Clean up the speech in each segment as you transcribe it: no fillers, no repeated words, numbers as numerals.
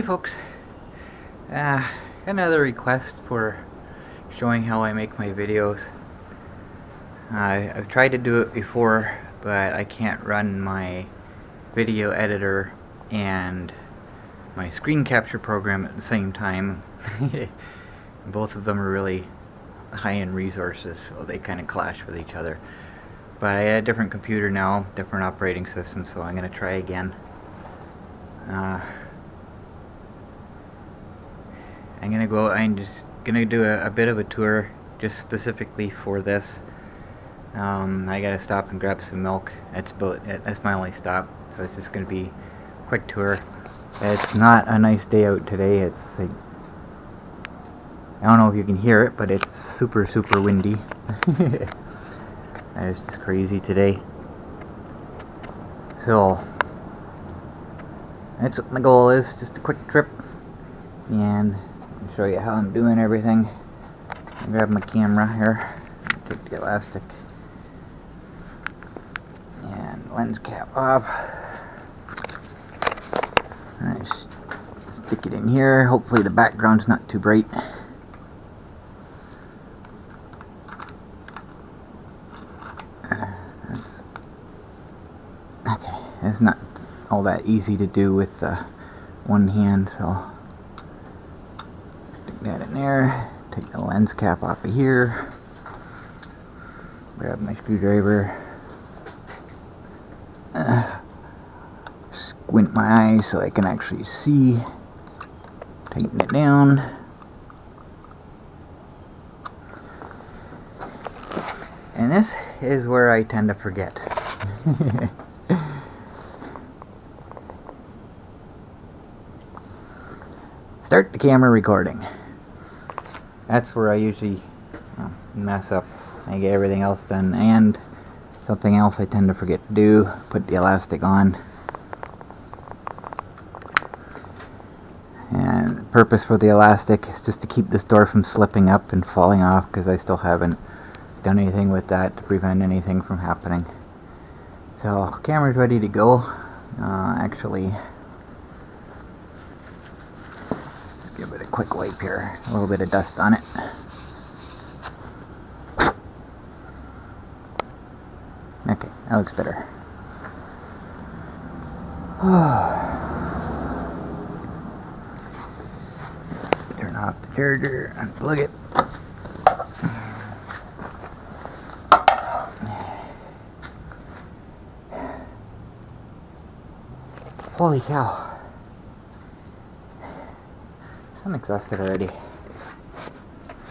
folks. Another request for showing how I make my videos. I've tried to do it before, but I can't run my video editor and my screen capture program at the same time. Both of them are really high in resources, so they kind of clash with each other. But I had a different computer now, different operating system, so I'm going to try again. I'm just gonna do a bit of a tour just specifically for this. I gotta stop and grab some milk. That's my only stop, so it's just gonna be a quick tour. It's not a nice day out today. It's like, I don't know if you can hear it, but it's super windy. It's just crazy today. So that's what my goal is, just a quick trip, and I'll show you how I'm doing everything. I'll grab my camera here, take the elastic and lens cap off. Nice. Stick it in here. Hopefully the background's not too bright. Okay, it's not all that easy to do with one hand, so stick that in there, take the lens cap off of here, grab my screwdriver, squint my eyes so I can actually see, tighten it down, and this is where I tend to forget. Start the camera recording. That's where I usually mess up. I get everything else done, and something else I tend to forget to do, put the elastic on. And the purpose for the elastic is just to keep this door from slipping up and falling off, because I still haven't done anything with that to prevent anything from happening. So camera's ready to go. Actually, give it a quick wipe here. A little bit of dust on it. Okay, that looks better. Turn off the charger, unplug it. Holy cow. I'm exhausted already.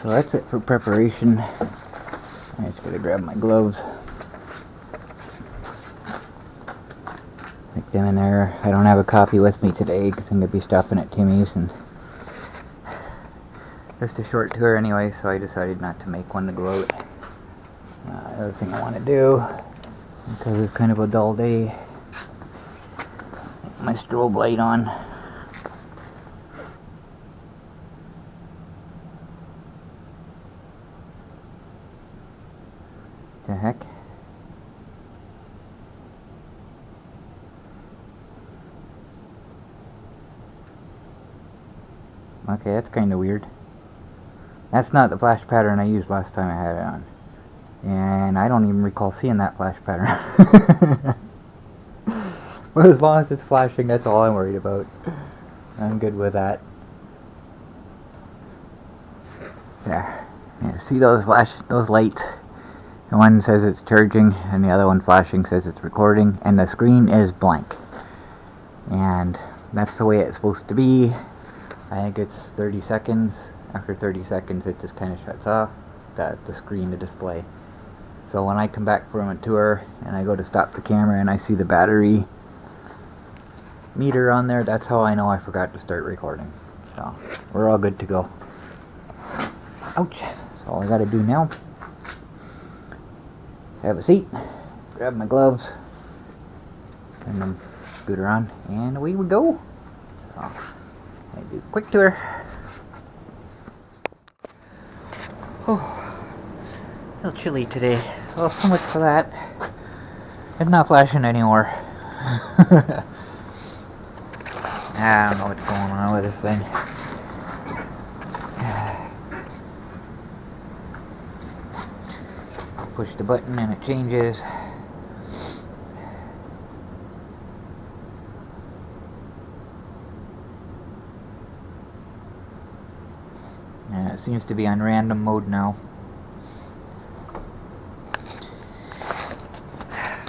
So that's it for preparation. I just gotta grab my gloves. Stick them in there. I don't have a coffee with me today because I'm gonna be stopping at Timmy's, and just a short tour anyway, so I decided not to make one to go out. The other thing I want to do, because it's kind of a dull day, my strobe light on. The heck? Okay, that's kind of weird. That's not the flash pattern I used last time I had it on. And I don't even recall seeing that flash pattern. But as long as it's flashing, that's all I'm worried about. I'm good with that. Yeah. See those lights? The one says it's charging, and the other one flashing says it's recording, and the screen is blank. And that's the way it's supposed to be. I think it's 30 seconds. After 30 seconds, it just kind of shuts off the screen, the display. So when I come back from a tour and I go to stop the camera and I see the battery meter on there, that's how I know I forgot to start recording. So we're all good to go. Ouch. So all I gotta do now, have a seat, grab my gloves, turn the scooter on, and away we go. So I do a quick tour. Oh, a little chilly today. Well, so much for that. It's not flashing anymore. I don't know what's going on with this thing. Push the button and it changes. And it seems to be on random mode now.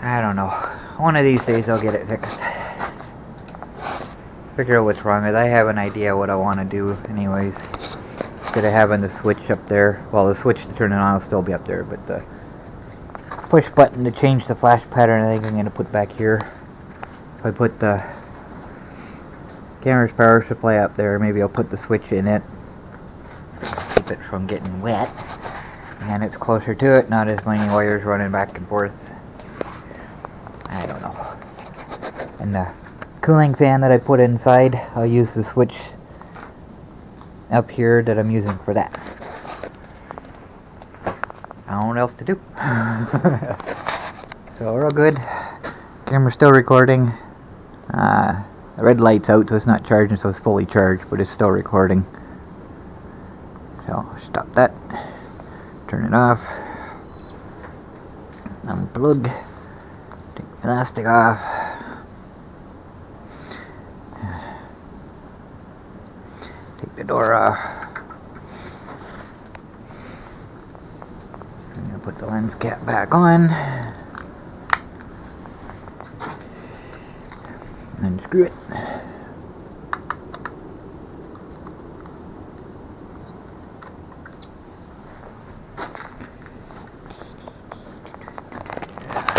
I don't know. One of these days I'll get it fixed. Figure out what's wrong with it. I have an idea what I want to do anyways. Instead of having the switch up there, well, the switch to turn it on will still be up there, but the push button to change the flash pattern I think I'm going to put back here. If I put the camera's power supply up there, maybe I'll put the switch in it. Keep it from getting wet. And it's closer to it, not as many wires running back and forth. I don't know. And the cooling fan that I put inside, I'll use the switch up here that I'm using for that. I don't know what else to do. So real good. Camera's still recording. The red light's out, so it's not charging, so it's fully charged, but it's still recording. So stop that. Turn it off. Unplug. Take the elastic off. Take the door off. I'm going to put the lens cap back on. Unscrew it.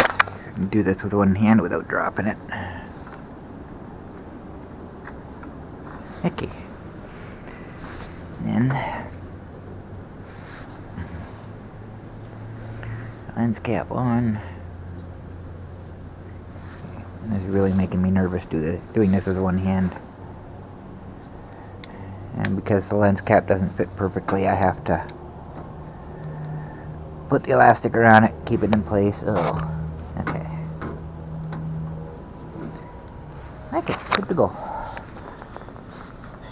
I can do this with one hand without dropping it. Okay. Then lens cap on. This is really making me nervous doing this with one hand. And because the lens cap doesn't fit perfectly, I have to put the elastic around it, keep it in place. Oh, okay. Okay, good to go.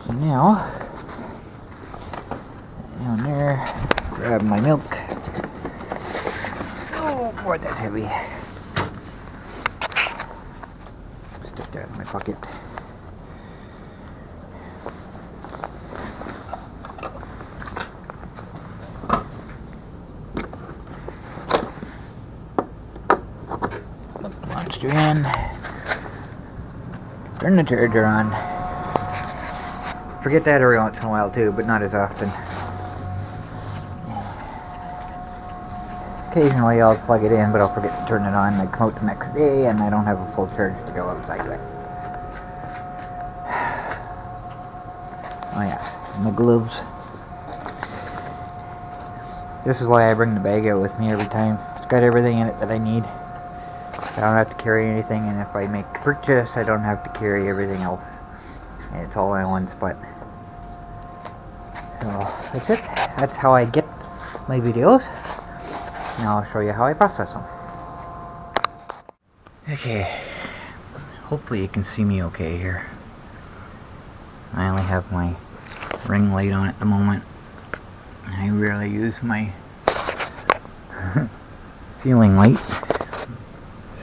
So now, down there, grab my milk. Oh boy, that's heavy. Stick that in my pocket. Put the monster in. Turn the charger on. Forget that every once in a while too, but not as often. Occasionally I'll plug it in, but I'll forget to turn it on. I come out the next day and I don't have a full charge to go outside with. Oh yeah, my gloves. This is why I bring the bag out with me every time. It's got everything in it that I need. I don't have to carry anything, and if I make a purchase, I don't have to carry everything else. And it's all in one spot. So that's it. That's how I get my videos. Now I'll show you how I process them. Okay, hopefully you can see me okay here. I only have my ring light on at the moment. I rarely use my ceiling light.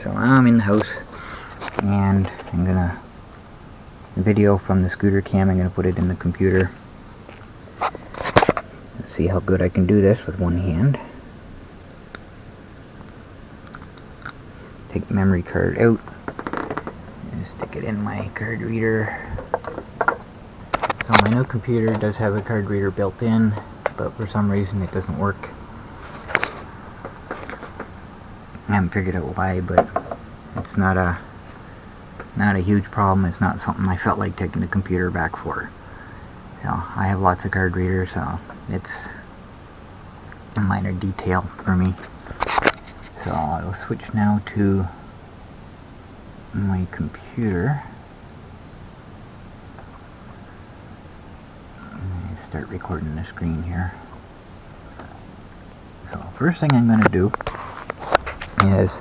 So I'm in the house and I'm gonna video from the scooter cam. I'm gonna put it in the computer. Let's see how good I can do this with one hand. Take the memory card out and stick it in my card reader. So my new computer does have a card reader built in, but for some reason it doesn't work. I haven't figured out why, but it's not a huge problem. It's not something I felt like taking the computer back for. So I have lots of card readers, so it's a minor detail for me. So I'll switch now to my computer. And start recording the screen here. So first thing I'm going to do is,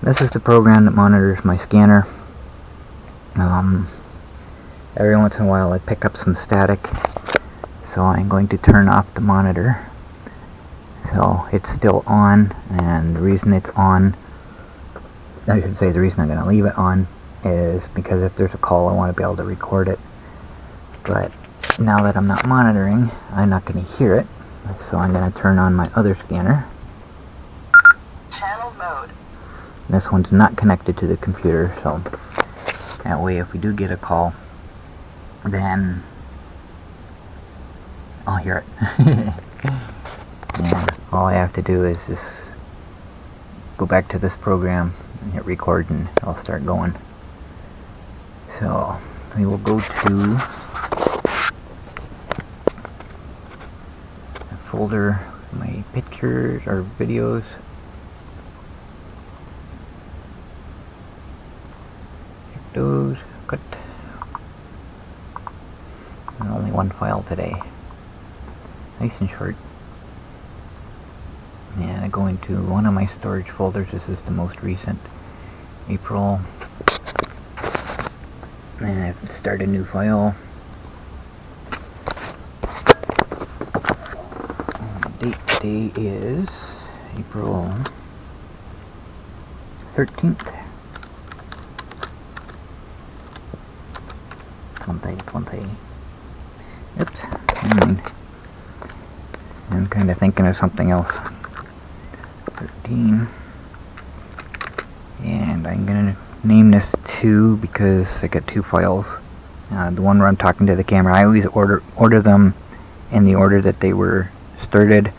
this is the program that monitors my scanner. every once in a while I pick up some static, so I'm going to turn off the monitor. So it's still on, and the reason it's on, I should say the reason I'm going to leave it on, is because if there's a call I want to be able to record it. But now that I'm not monitoring, I'm not going to hear it, so I'm going to turn on my other scanner. Channel mode. This one's not connected to the computer, so that way if we do get a call, then I'll hear it. And all I have to do is just go back to this program and hit record, and I'll start going. So we will go to a folder, my pictures or videos. Check those, cut. And only one file today. Nice and short. And I go into one of my storage folders. This is the most recent, April. And I have to start a new file. And the date today is April 13th. Oops. I'm kind of thinking of something else. 13. And I'm going to name this 2 because I got 2 files. The one where I'm talking to the camera, I always order them in the order that they were started.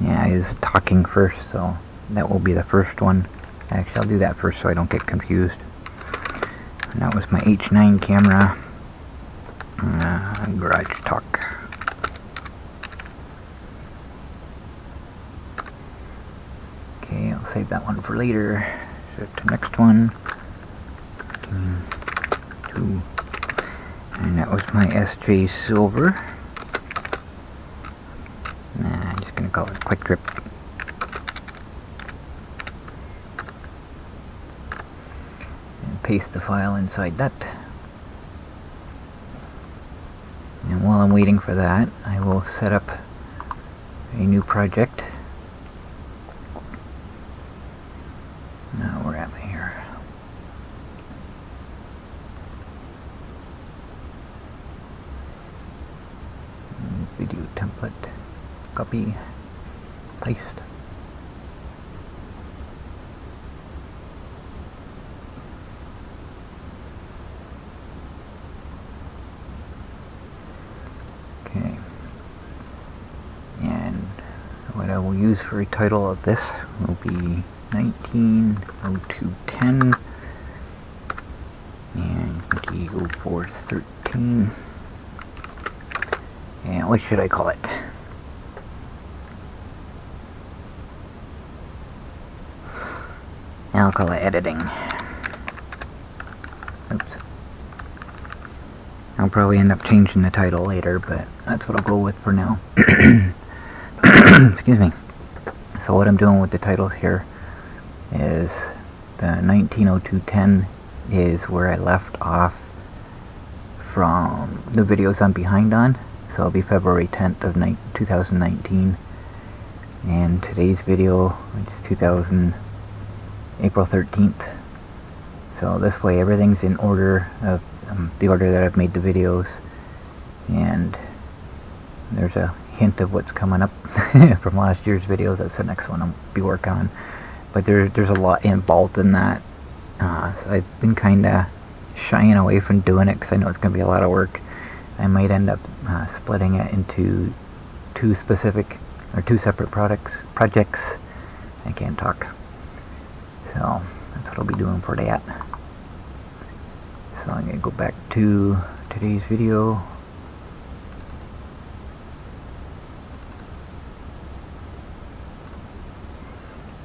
Yeah, I was talking first, so that will be the first one. Actually, I'll do that first so I don't get confused. And that was my H9 camera. Garage Talk. Okay, I'll save that one for later. So the next one. 2. And that was my SJ Silver. I'm just going to call it Quick Trip. And paste the file inside that. And while I'm waiting for that, I will set up a new project. Now, where am I here? Video template, copy, paste. Okay, and what I will use for a title of this will be 190210 and 200413. And what should I call it? I'll call it editing. Oops. I'll probably end up changing the title later, but that's what I'll go with for now. Excuse me. So what I'm doing with the titles here is the 190210 is where I left off from the videos I'm behind on. So it'll be February 10th of 2019. And today's video, which is April 13th. So this way everything's in order of the order that I've made the videos. And there's a hint of what's coming up from last year's videos. That's the next one I'll be working on. But there's a lot involved in that. So I've been kind of shying away from doing it because I know it's going to be a lot of work. I might end up splitting it into two separate projects. I can't talk. So that's what I'll be doing for that. So I'm going to go back to today's video.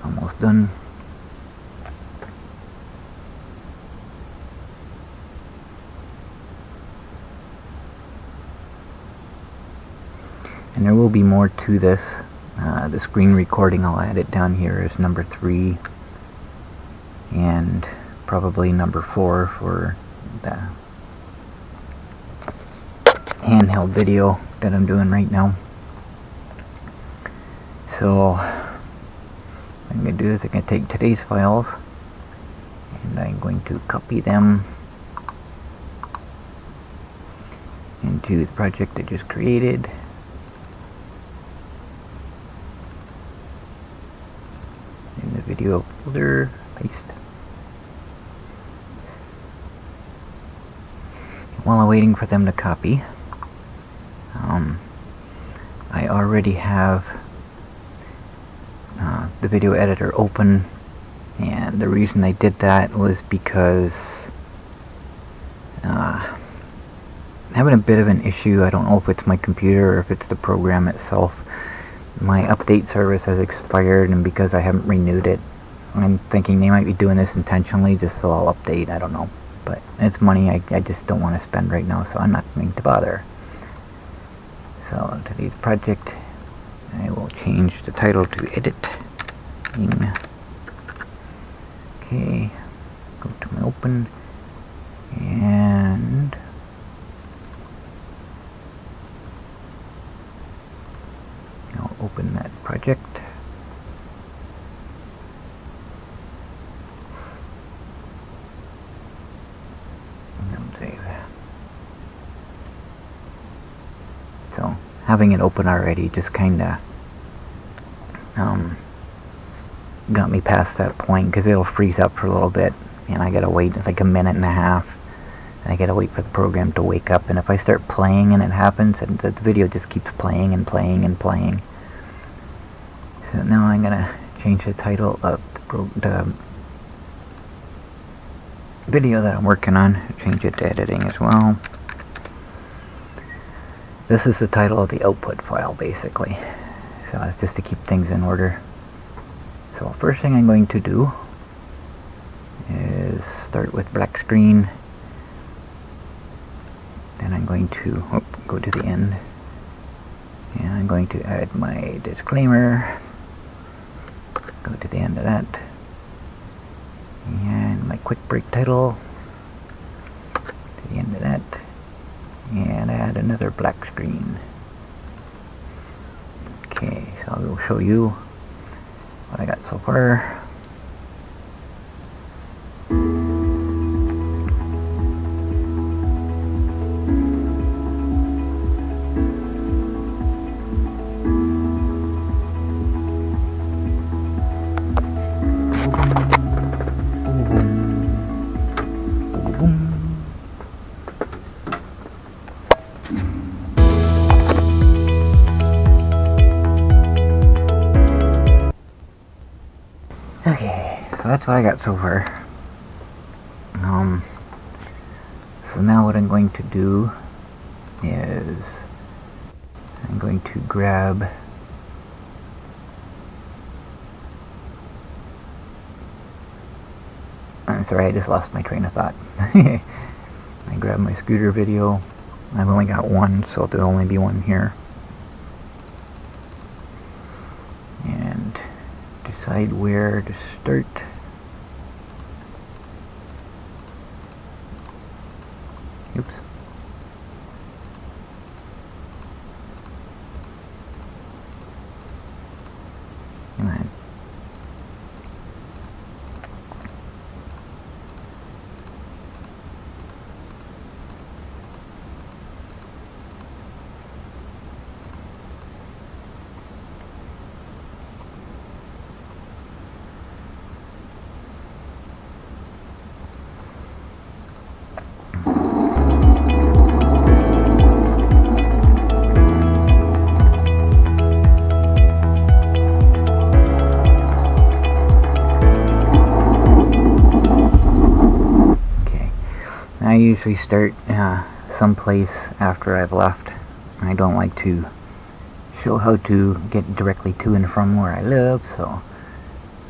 Almost done. And there will be more to this. The screen recording, I'll add it down here as number 3. And probably number 4 for handheld video that I'm doing right now. So what I'm going to do is I'm going to take today's files and I'm going to copy them into the project I just created. In the video folder, paste. While I'm waiting for them to copy, I already have the video editor open, and the reason I did that was because I'm having a bit of an issue. I don't know if it's my computer or if it's the program itself. My update service has expired, and because I haven't renewed it, I'm thinking they might be doing this intentionally just so I'll update. I don't know, but it's money I just don't want to spend right now, so I'm not going to bother. So today's project, I will change the title to Edit. Okay, go to my Open, and I'll open that project. And save. So having it open already just kinda got me past that point, because it'll freeze up for a little bit and I gotta wait like a minute and a half. I gotta wait for the program to wake up, and if I start playing and it happens, and the video just keeps playing and playing and playing. So now I'm gonna change the title of the video that I'm working on, change it to editing as well. This is the title of the output file basically, so it's just to keep things in order. So first thing I'm going to do is start with black screen. Then I'm going to go to the end, and I'm going to add my disclaimer. Go to the end of that, and my quick break title to the end of that, and add another black screen. Okay, so I will show you what I got so far. Okay, so that's what I got so far. So now what I'm going to do is I'm going to grab I'm sorry, I just lost my train of thought. I grabbed my scooter video. I've only got one, so there'll only be one here. And decide where to start. Oops. Come on. I usually start someplace after I've left. I don't like to show how to get directly to and from where I live, so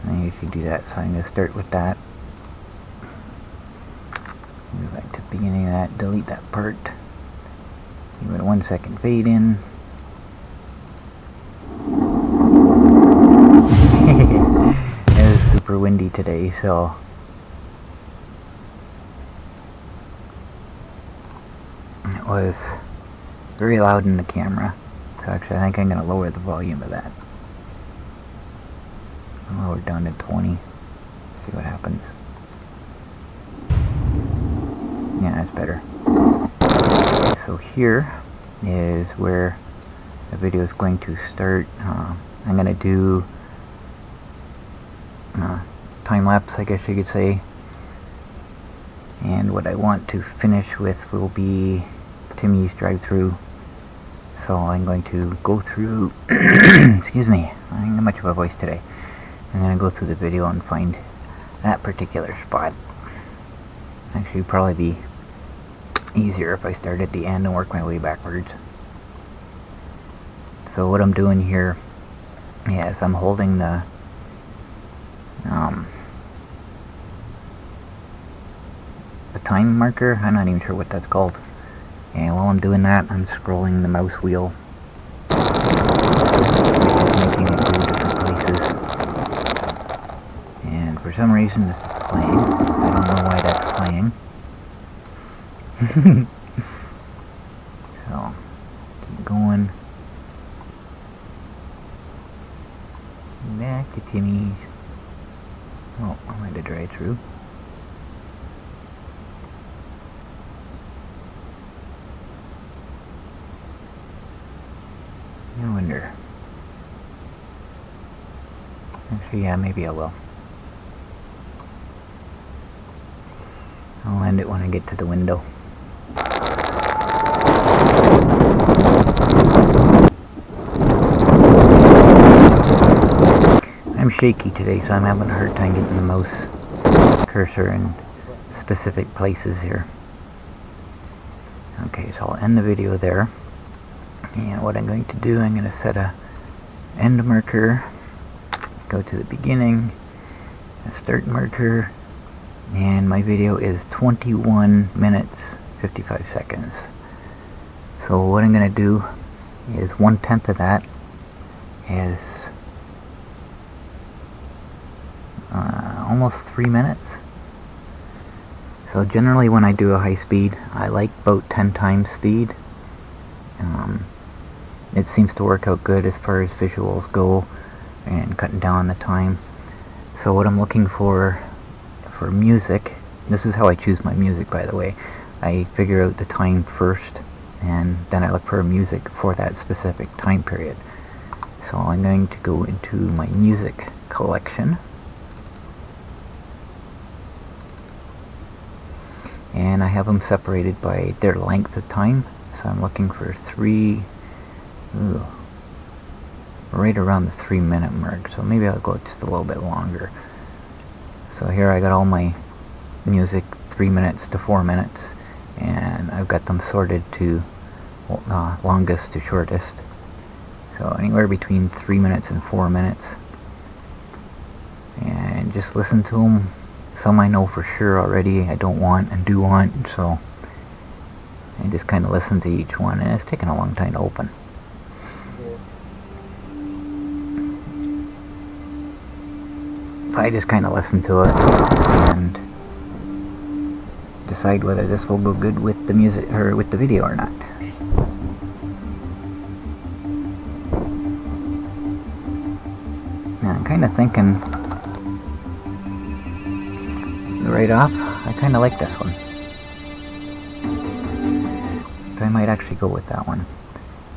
I usually do that. So I'm going to start with that. Go back to the beginning of that, delete that part. Give it a 1 second fade in. It was super windy today, so it was very loud in the camera. So actually I think I'm going to lower the volume of that. I'll lower it down to 20. See what happens. Yeah, that's better. So here is where the video is going to start. I'm going to do time-lapse, I guess you could say. And what I want to finish with will be Timmy's drive-through. So I'm going to go through, excuse me, I ain't got much of a voice today. I'm going to go through the video and find that particular spot. Actually, probably be easier if I start at the end and work my way backwards. So what I'm doing here is I'm holding the time marker. I'm not even sure what that's called. And while I'm doing that, I'm scrolling the mouse wheel, making it go different places. And for some reason this is playing. I don't know why that's playing. So, keep going. Back to Timmy's. Oh, I went to drive through. I wonder. Actually, yeah, maybe I will. I'll end it when I get to the window. I'm shaky today, so I'm having a hard time getting the mouse cursor in specific places here. Okay, so I'll end the video there. And what I'm going to do, I'm going to set a end marker, go to the beginning, a start marker, and my video is 21 minutes 55 seconds. So what I'm going to do is 1/10 of that is almost 3 minutes. So generally when I do a high speed, I like about 10 times speed. It seems to work out good as far as visuals go and cutting down the time. So what I'm looking for music, this is how I choose my music, by the way. I figure out the time first and then I look for music for that specific time period. So I'm going to go into my music collection, and I have them separated by their length of time. So I'm looking for right around the 3-minute mark, so maybe I'll go just a little bit longer. So here I got all my music 3 minutes to 4 minutes, and I've got them sorted to longest to shortest, so anywhere between 3 minutes and 4 minutes. And just listen to them. Some I know for sure already, I don't want and do want, so I just kind of listen to each one, and it's taking a long time to open. So I just kind of listen to it and decide whether this will go good with the music or with the video or not. Now I'm kind of thinking right off, I kind of like this one. So I might actually go with that one.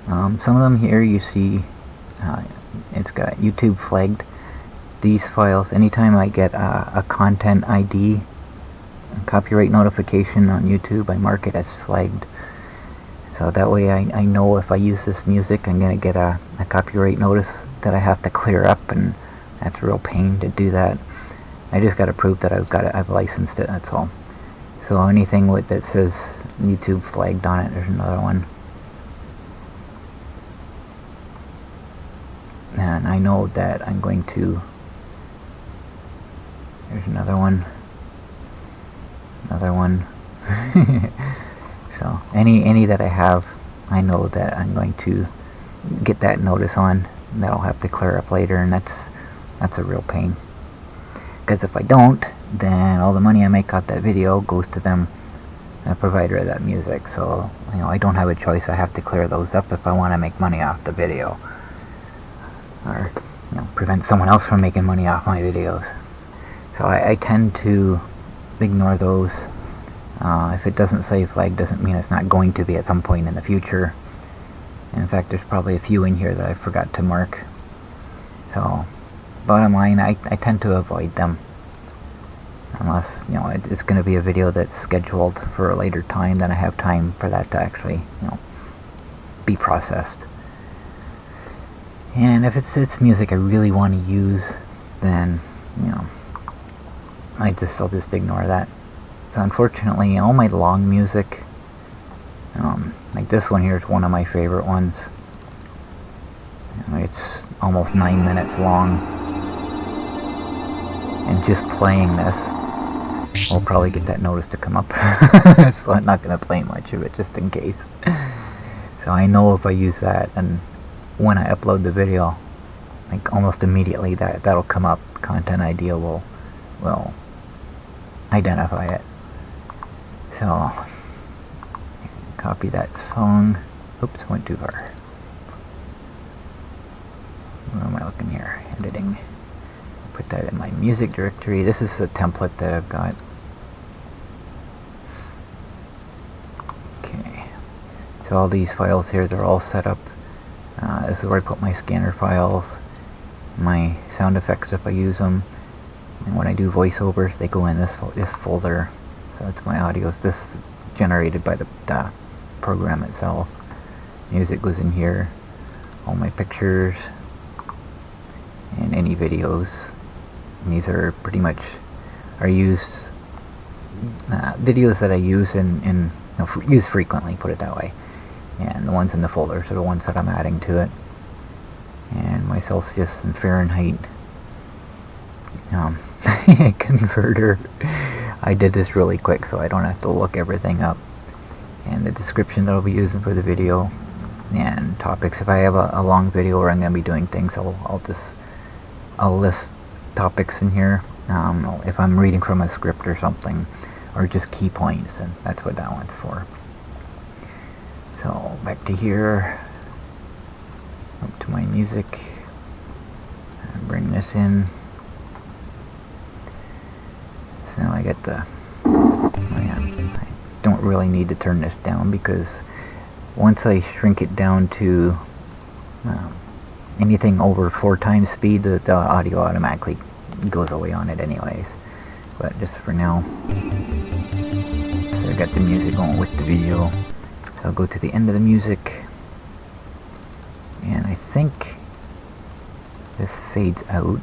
Some of them here you see it's got YouTube flagged. These files, anytime I get a content ID, a copyright notification on YouTube, I mark it as flagged. So that way I know if I use this music, I'm going to get a copyright notice that I have to clear up, and that's a real pain to do that. I just got to prove that I've licensed it, that's all. So anything with that says YouTube flagged on it, there's another one. And I know that I'm going to, there's another one, so any that I have, I know that I'm going to get that notice on, that I'll have to clear up later, and that's a real pain. Because if I don't, then all the money I make off that video goes to them provider of that music, so I don't have a choice. I have to clear those up if I want to make money off the video, or prevent someone else from making money off my videos. So I tend to ignore those. If it doesn't say flag, doesn't mean it's not going to be at some point in the future. In fact, there's probably a few in here that I forgot to mark. So bottom line, I tend to avoid them, unless it's going to be a video that's scheduled for a later time. Then I have time for that to actually be processed. And if it's music I really want to use, then I'll just ignore that. So unfortunately, all my long music, like this one here is one of my favorite ones. It's almost 9 minutes long, and just playing this, I'll probably get that notice to come up. So I'm not going to play much of it, just in case. So I know if I use that, and when I upload the video, like almost immediately that'll come up. Content ID will identify it. So copy that song. Oops, went too far. Where am I looking here? Editing. Put that in my music directory. This is the template that I've got. Okay. So all these files here, they're all set up. This is where I put my scanner files, my sound effects if I use them, and when I do voiceovers, they go in this folder. So it's my audios. This is generated by the program itself. Music goes in here. All my pictures and any videos. And these are pretty much used videos that I use use frequently. Put it that way. And the ones in the folders are the ones that I'm adding to it. And my Celsius and Fahrenheit converter. I did this really quick so I don't have to look everything up. And the description that I'll be using for the video, and topics. If I have a long video where I'm going to be doing things, I'll list topics in here. If I'm reading from a script or something, or just key points, and that's what that one's for. So back to here, up to my music, and bring this in. So now I get I don't really need to turn this down, because once I shrink it down to anything over 4 times speed, the audio automatically goes away on it anyways. But just for now, so I got the music going with the video. So I'll go to the end of the music, and I think this fades out.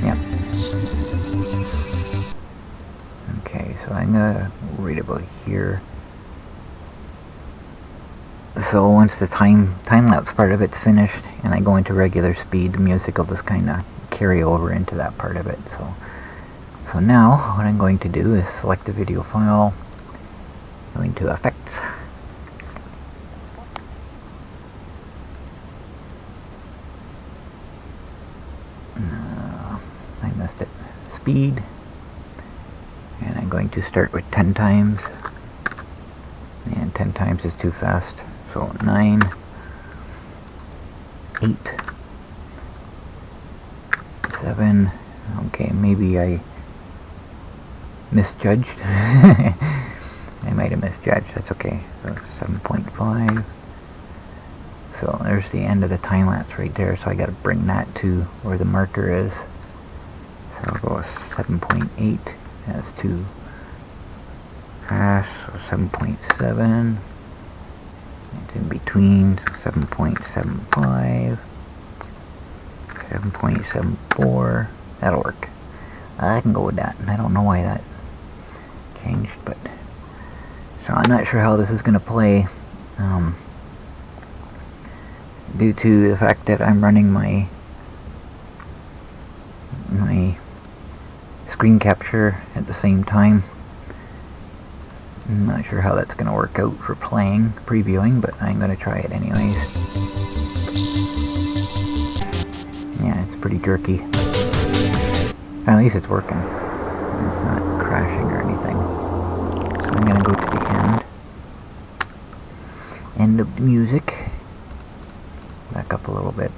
Yep. Okay, so I'm gonna read about here. So once the time-lapse part of it's finished and I go into regular speed, the music will just kind of carry over into that part of it. So now what I'm going to do is select the video file, go into Effects, I missed it, Speed, and I'm going to start with 10 times, and 10 times is too fast, so 9, 8, 7, okay, maybe I misjudged. I might have misjudged, that's okay. So 7.5. So there's the end of the time lapse right there, so I gotta bring that to where the marker is. So I'll go with 7.8, that's too fast, so 7.7. It's in between, so 7.75, 7.74, that'll work. I can go with that, and I don't know why that changed, but so I'm not sure how this is going to play, due to the fact that I'm running my screen capture at the same time. I'm not sure how that's going to work out for previewing, but I'm going to try it anyways. Yeah, it's pretty jerky. At least it's working. It's not crashing or anything. So I'm going to go to the end of the music. Back up a little bit.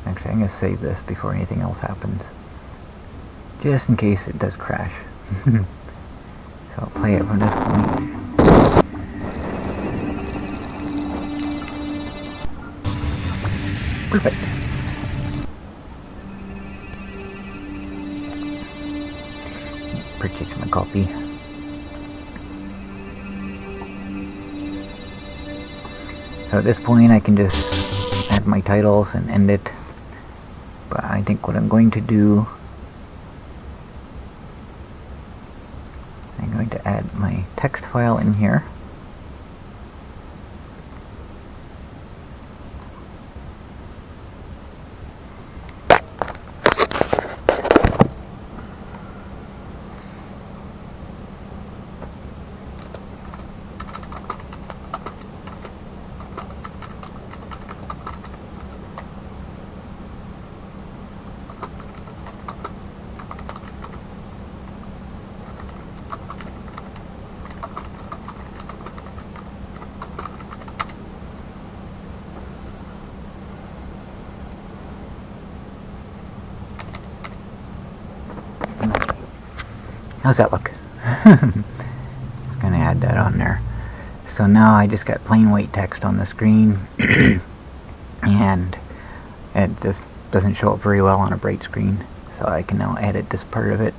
Actually, I'm going to save this before anything else happens, just in case it does crash. So I'll play it from this point. Perfect. Purchase my copy. So at this point I can just add my titles and end it. But I think what I'm going to do, I'm going to add my text file in here. How's that look? Just gonna add that on there. So now I just got plain white text on the screen, and this doesn't show up very well on a bright screen, so I can now edit this part of it.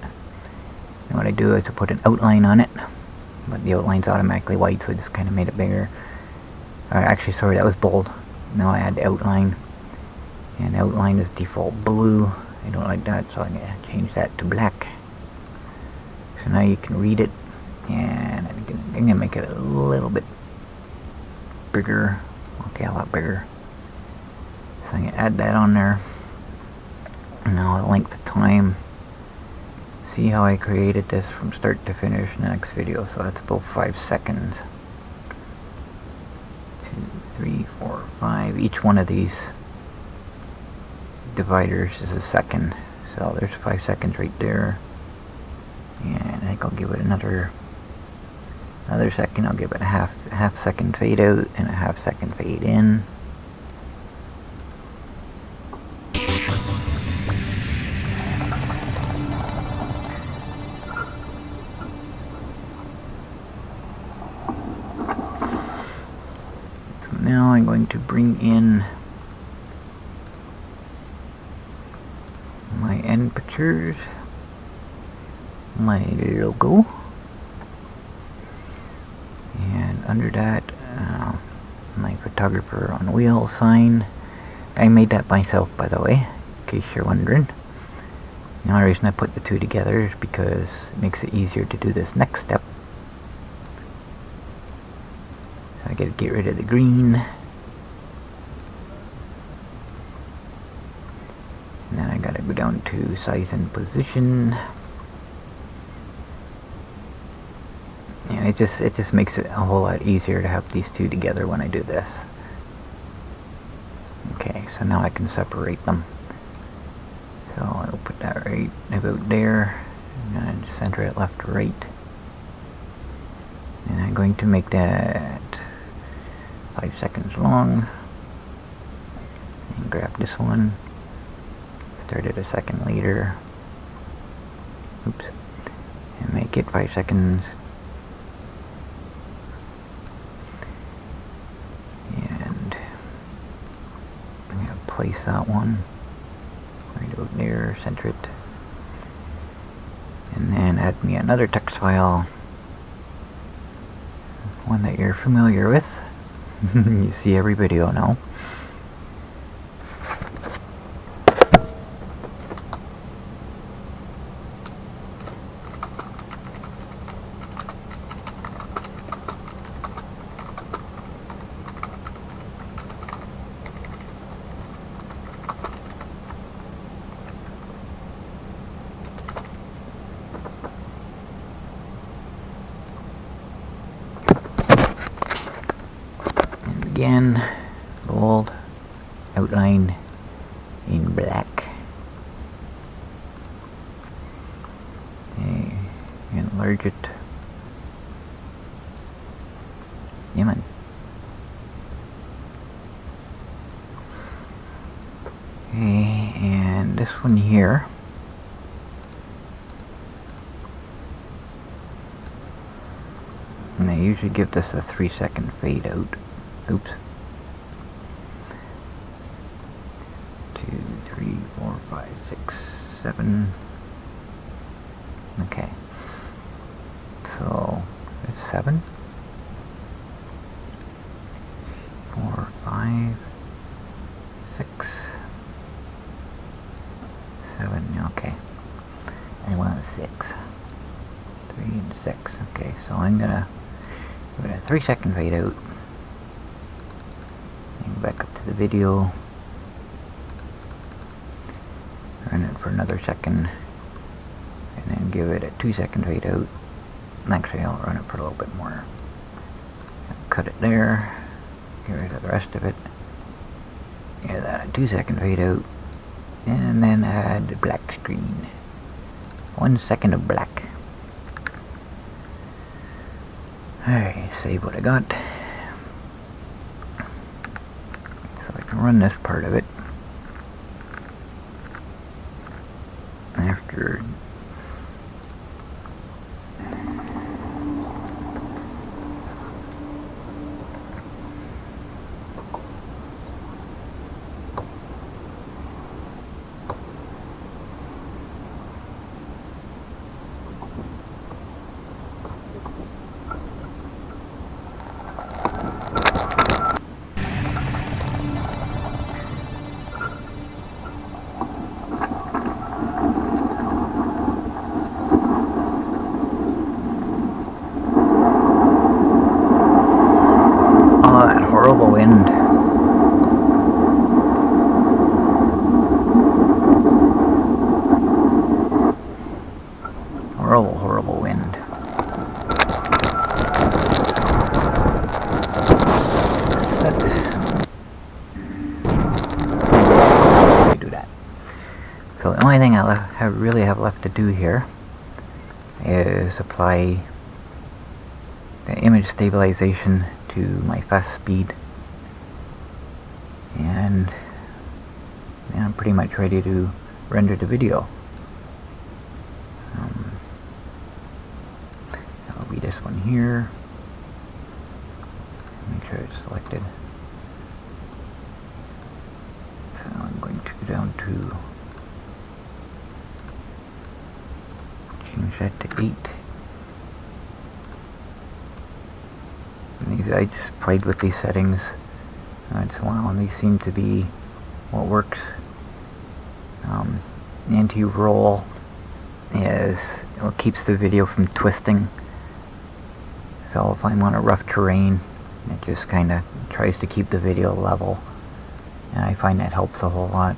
And what I do is I put an outline on it, but the outline's automatically white, so I just kind of made it bigger. Actually, sorry, that was bold. Now I add the outline, and the outline is default blue. I don't like that, so I'm gonna change that to black. So now you can read it, and I'm going to make it a little bit bigger. Okay, a lot bigger. So I'm going to add that on there. And now the length of time. See how I created this from start to finish in the next video. So that's about 5 seconds. 2, 3, 4, 5. Each one of these dividers is a second. So there's 5 seconds right there. And I think I'll give it another second. I'll give it a half second fade out and a half second fade in. So now I'm going to bring in my end pictures. My logo, and under that my photographer on wheel sign. I made that myself, by the way, in case you're wondering. The only reason I put the two together is because it makes it easier to do this next step. So I gotta get rid of the green, and then I gotta go down to size and position. And it just makes it a whole lot easier to have these two together when I do this. Okay, so now I can separate them. So I'll put that right about there, and center it left to right. And I'm going to make that 5 seconds long. And grab this one. Start it a second later. Oops. And make it 5 seconds. Place that one right over there, center it, and then add me another text file, one that you're familiar with. You see every video now. Again, bold, outline in black. enlarge it. Yeah, man. Okay, and this one here. And they usually give this a 3-second fade out. Oops. 2, 3, 4, 5, 6, 7. Okay. So it's 7, 4, 5, 6, 7. Okay. I want 6. 3 and 6. Okay, so I'm gonna give it a 3-second fade out. And go back up to the video. Run it for another second. And then give it a 2-second fade out. Actually, I'll run it for a little bit more. Cut it there. Get rid of the rest of it. Give that a 2-second fade out. And then add the black screen. 1 second of black. Alright, save what I got. So I can run this part of it. After horrible wind. Horrible wind. Do that. So the only thing I really have left to do here is apply the image stabilization to my fast speed, and I'm pretty much ready to render the video. That'll be this one here. Make sure it's selected. So I'm going to go down to change that to 8. I just played with these settings once in a while, and these seem to be what works. Anti-roll is what keeps the video from twisting. So if I'm on a rough terrain, it just kind of tries to keep the video level, and I find that helps a whole lot.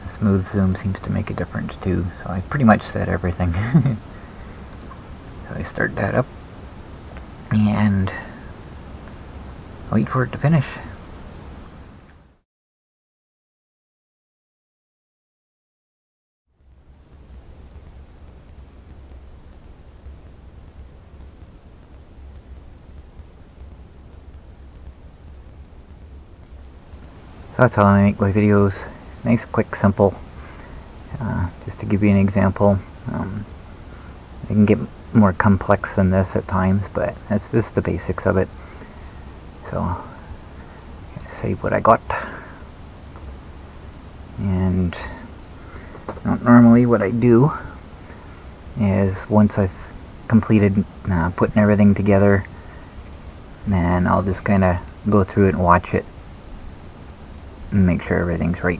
The smooth zoom seems to make a difference too, so I pretty much set everything. So I start that up and wait for it to finish. So that's how I make my videos. Nice, quick, simple. Just to give you an example, I can get more complex than this at times, but that's just the basics of it. So, save what I got. And normally what I do is, once I've completed putting everything together, then I'll just kind of go through it and watch it and make sure everything's right.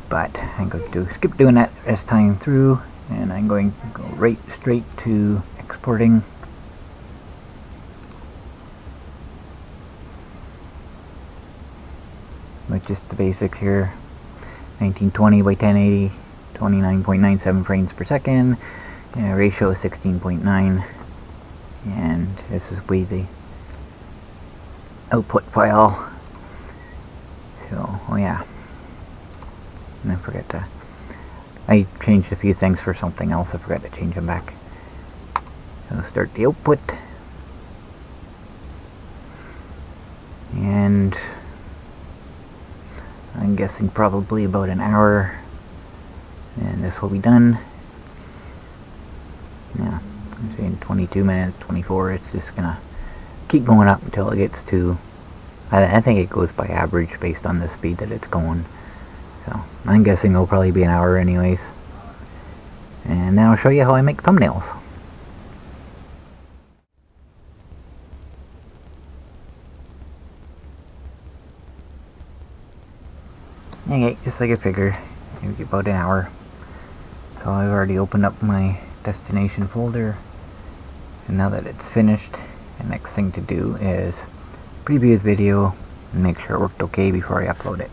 But I'm going to skip doing that this time through, and I'm going to go right straight to exporting. With just the basics here. 1920 by 1080, 29.97 frames per second, ratio is 16.9, and this is the output file. So, oh yeah, and I forgot to I changed a few things for something else. I forgot to change them back. So start the output. And I'm guessing probably about an hour and this will be done. Yeah, I'm saying 22 minutes, 24. It's just gonna keep going up until it gets to, I think it goes by average based on the speed that it's going. So I'm guessing it'll probably be an hour anyways. And then I'll show you how I make thumbnails. Okay, just like I figured, maybe about an hour. So I've already opened up my destination folder, and now that it's finished, the next thing to do is preview the video and make sure it worked okay before I upload it.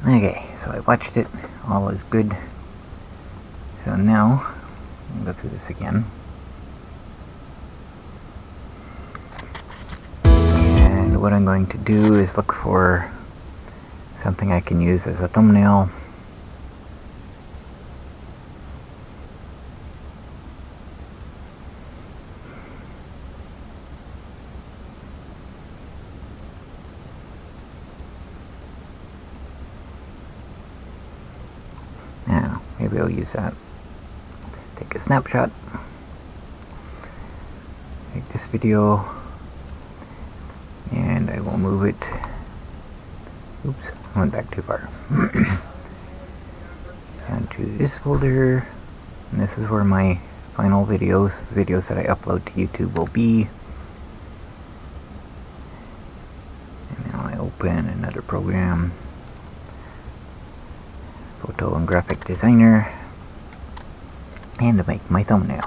Okay, so I watched it, all is good. So now, I'll go through this again. And what I'm going to do is look for something I can use as a thumbnail. Now, maybe I'll use that. Take a snapshot. Take this video. And I will move it. Oops, I went back too far. Down to this folder. And this is where my final videos, the videos that I upload to YouTube will be. And now I open another program. Photo and Graphic Designer, and to make my thumbnail.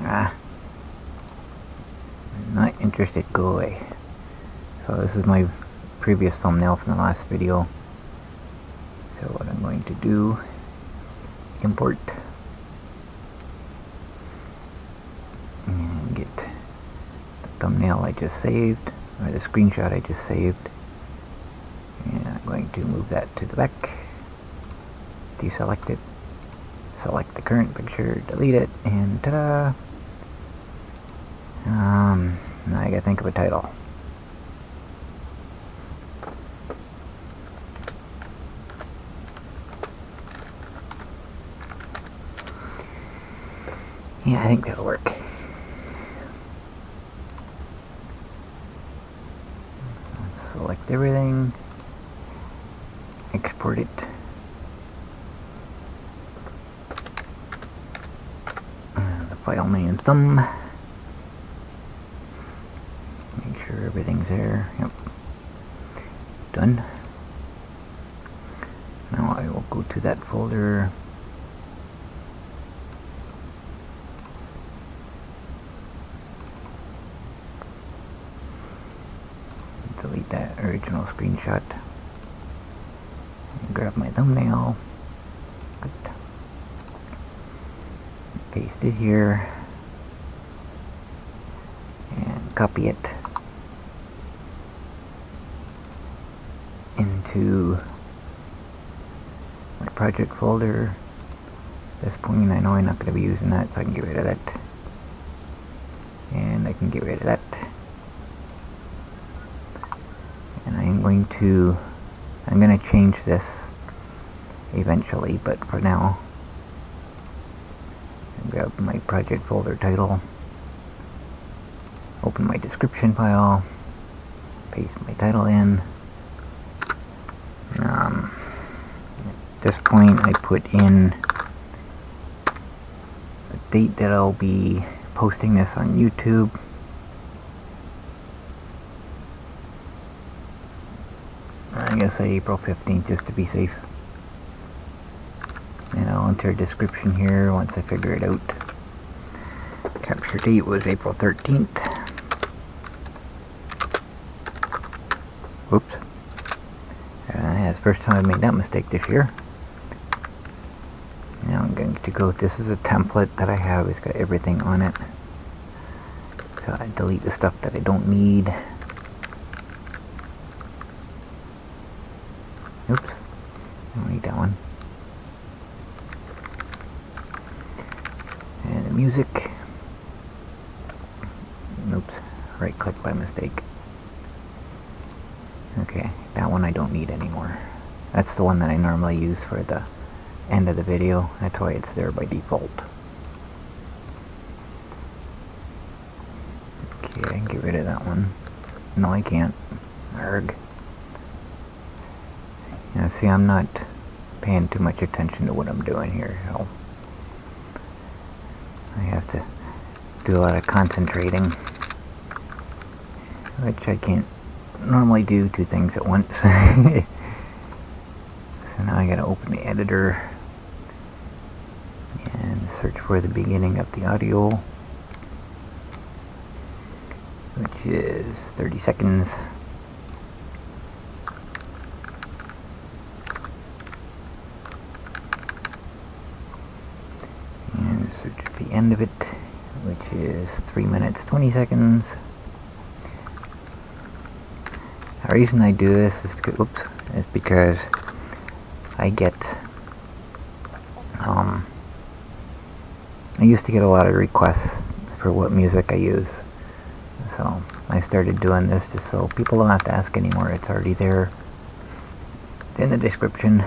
I'm not interested, go away. So this is my previous thumbnail from the last video. So what I'm going to do, import and get the thumbnail I just saved, or the screenshot I just saved, and I'm going to move that to the back, deselect it, select the current picture, delete it, and ta-da! Now I gotta think of a title. Yeah, I think that'll work. Let's select everything, export it. The file name thumb. Make sure everything's there. Yep. Done. Now I will go to that folder. Delete that original screenshot. And grab my thumbnail. Good. Paste it here. And copy it into my project folder. At this point I know I'm not going to be using that, so I can get rid of that. And I can get rid of that. And I'm going to change this eventually, but for now, I grab my project folder title, open my description file, paste my title in. At this point, I put in a date that I'll be posting this on YouTube. I guess say April 15th just to be safe. And I'll enter a description here once I figure it out. Capture date was April 13th. Whoops. That's the first time I've made that mistake this year. Now I'm going to go, this is a template that I have, it's got everything on it. So I delete the stuff that I don't need. Oops, I don't need that one. And the music. Oops, right click by mistake. Okay, that one I don't need anymore. That's the one that I normally use for the end of the video. That's why it's there by default. Okay, I can get rid of that one. No, I can't. Arg. Now see, I'm not paying too much attention to what I'm doing here, so I have to do a lot of concentrating, which I can't normally do two things at once. So now I gotta open the editor and search for the beginning of the audio, which is 30 seconds. And search the end of it, which is 3 minutes 20 seconds. The reason I do this is because I get I used to get a lot of requests for what music I use, so I started doing this just so people don't have to ask anymore. It's already there. It's in the description.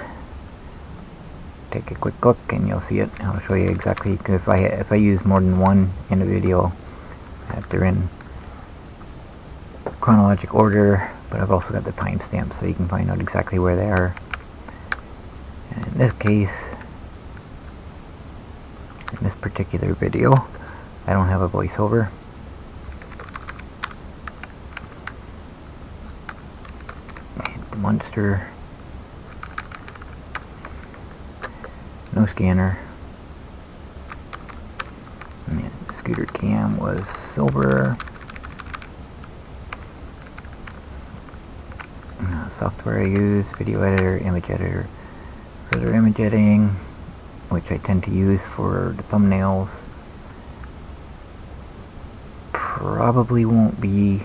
Take a quick look and you'll see it. I'll show you exactly, because if I use more than one in a video, they're in chronological order, but I've also got the timestamps so you can find out exactly where they are. And in this case, in this particular video, I don't have a voiceover. And the monster, no scanner, and the scooter cam was silver. Software I use, video editor, image editor, further image editing, which I tend to use for the thumbnails. Probably won't be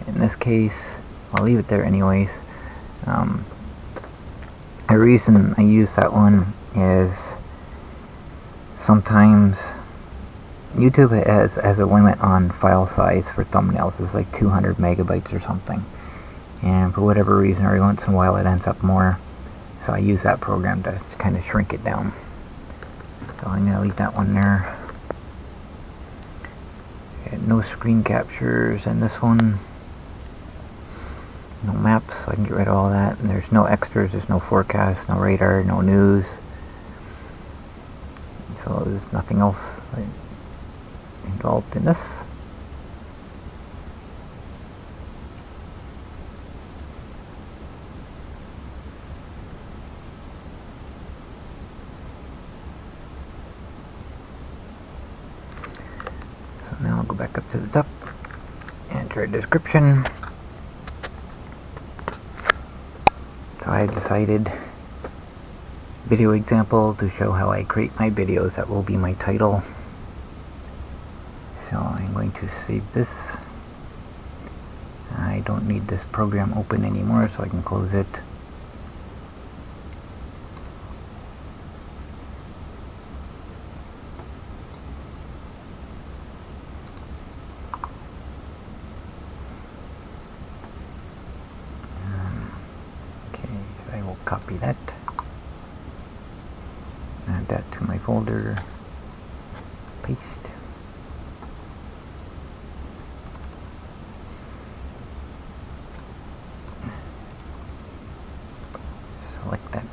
in this case. I'll leave it there anyways. The reason I use that one is sometimes YouTube has a limit on file size for thumbnails. It's like 200 megabytes or something. And for whatever reason, every once in a while it ends up more. So I use that program to kind of shrink it down. So I'm going to leave that one there. Okay, no screen captures in this one. No maps, so I can get rid of all that. And there's no extras, there's no forecast, no radar, no news. So there's nothing else involved in this. Now I'll go back up to the top, enter a description. So I decided video example to show how I create my videos. That will be my title. So I'm going to save this. I don't need this program open anymore, so I can close it. Copy that. Add that to my folder. Paste. Select that.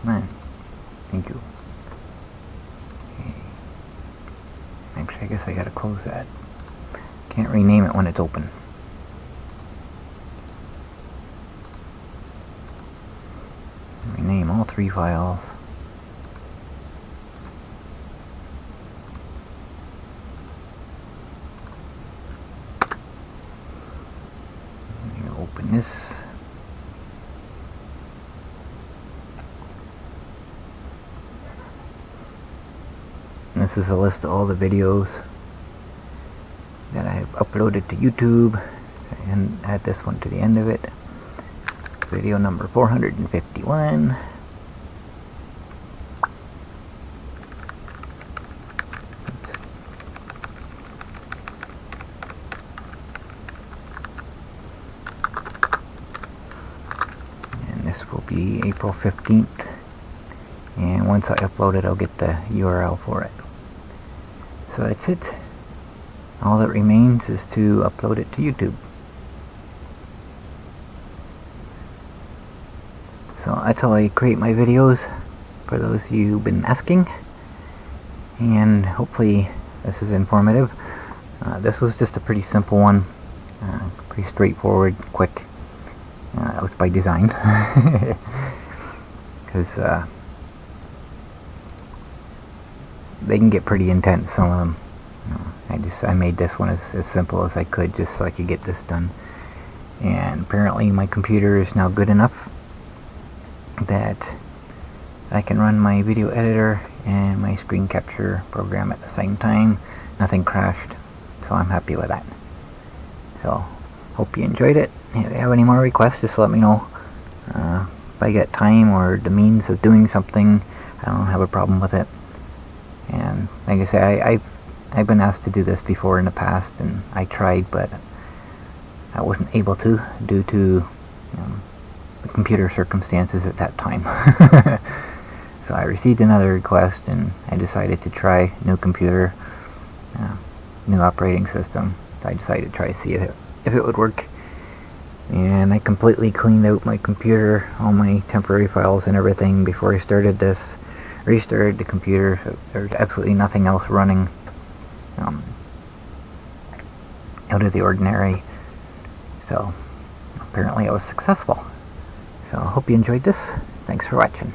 Man, thank you. Okay. Actually, I guess I gotta close that. Can't rename it when it's open. Rename all 3 files. Open this. And this is a list of all the videos that I've uploaded to YouTube, and add this one to the end of it. Video number 451. And this will be April 15th. And once I upload it, I'll get the URL for it. So that's it. All that remains is to upload it to YouTube. So that's how I create my videos, for those of you who've been asking. And hopefully this is informative. This was just a pretty simple one. Pretty straightforward, quick. That was by design. Because they can get pretty intense, some of them. I made this one as simple as I could, just so I could get this done. And apparently my computer is now good enough that I can run my video editor and my screen capture program at the same time. Nothing crashed, so I'm happy with that. So, hope you enjoyed it. If you have any more requests, just let me know. If I get time or the means of doing something, I don't have a problem with it. And like I say, I've been asked to do this before in the past, and I tried, but I wasn't able to due to the computer circumstances at that time. So I received another request, and I decided to try new computer, new operating system. So I decided to try to see if it would work. And I completely cleaned out my computer, all my temporary files and everything before I started this. Restarted the computer, so there's absolutely nothing else running out of the ordinary. So apparently I was successful. So I hope you enjoyed this. Thanks for watching.